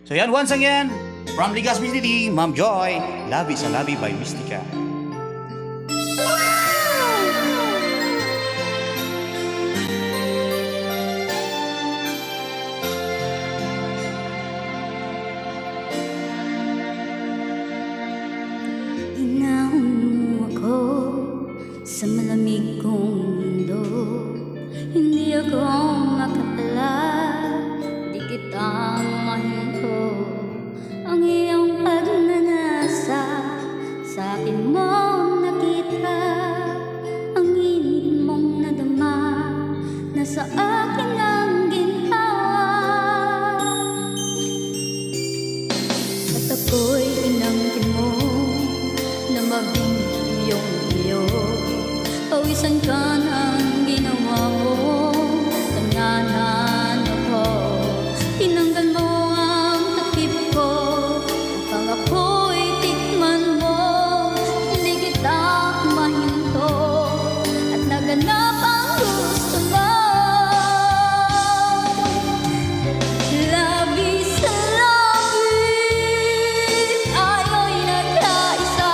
So yan, once again, from Legazpi City, Ma'am Joy, Labi sa Labi by Mystica. Inahon mo ako sa malamig kong mundo. Hindi ako makakala, di kita mahinto. Ang iyong pagnanasa, sa akin mo nakita. Ang init mong nadama, na sa akin ang ginhawa. At ako'y inangkin mo na maging iyong iyo. Pawisan ka ng ginawa mo, tanyanan ako. Tinanggal mo ang takip ko, upang ako'y tikman mo. Hindi kita mahinto, at naganap ang gusto mo. Labi sa labi, tayo'y nagkaisa.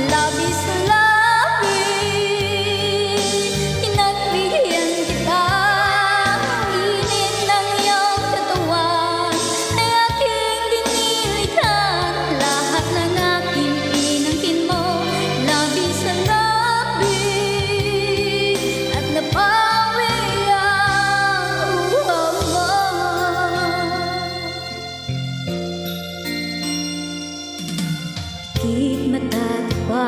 Labi sa labi, pinagbigyan kita. Init ng iyong katawan ay aking dinilikan. Lahat ng aking inangkin mo, labi sa labi, at napawi ang uhaw mo. Di matatapa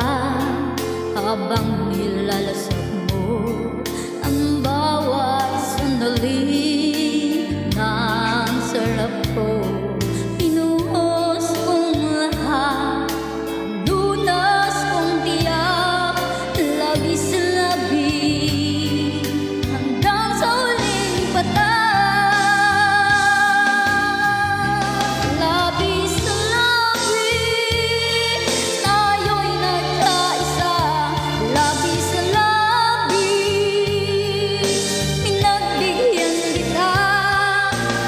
habang nilalasap mo ang bawat sandali ng sarap ko. Pinuhos kong lahat, lunas kong tiyak. Labi sa labi, hanggang sa huling patak. Labi sa labi, tayo'y nagkaisa. Labi sa labi, pinagbigyan kita.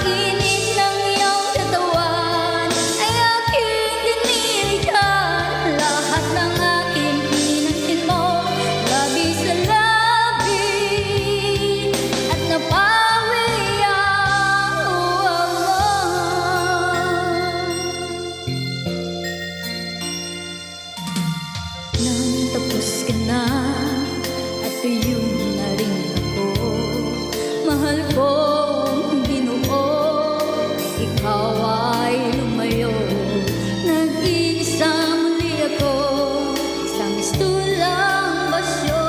Init ng iyong katawan ay aking dinilikan. Lahat ng aking inangkin mo, labi sa labi, at napawi ang uhaw mo. Nang tapos ka na at tuyo na rin ako, mahal kong binuo, ikaw ay lumayo. Nag-iisa muli ako, isang mistulang basyo.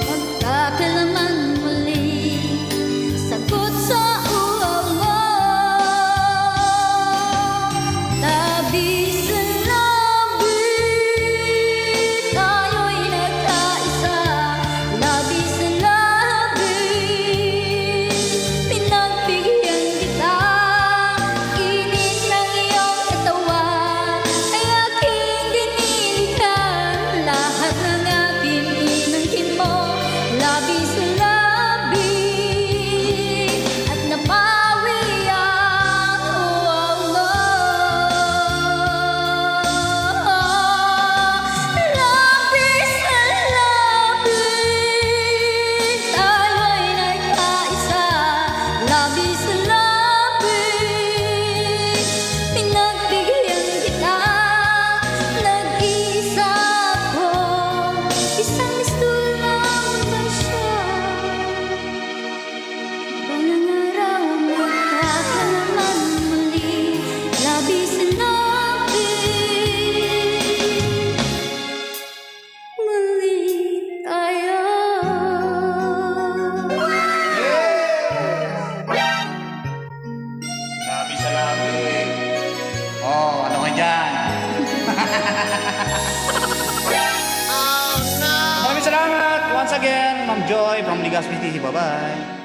Magkakalaman muli, sagot sa uhaw mo. Labi sa labi, tayo'y nagkaisa. Labi sa labi, pinagbigyan kita. Init ng iyong katawan ay aking dinilikan. Lahat ng aking inangkin mo, labi sa labi, at napawi ang uhaw mo. Labi sa labi, tayo'y nagkaisa. Labi sa labi, pinagbigyan kita. Nag-iisa ako, isang mistulang basyo. Balang araw, magkakalaman muli. Labi sa labi, muli tayo. Labi sa labi. Oh, ano ka dyan? Maraming salamat once again, Ma'am Joy from Legazpi City. Bye-bye.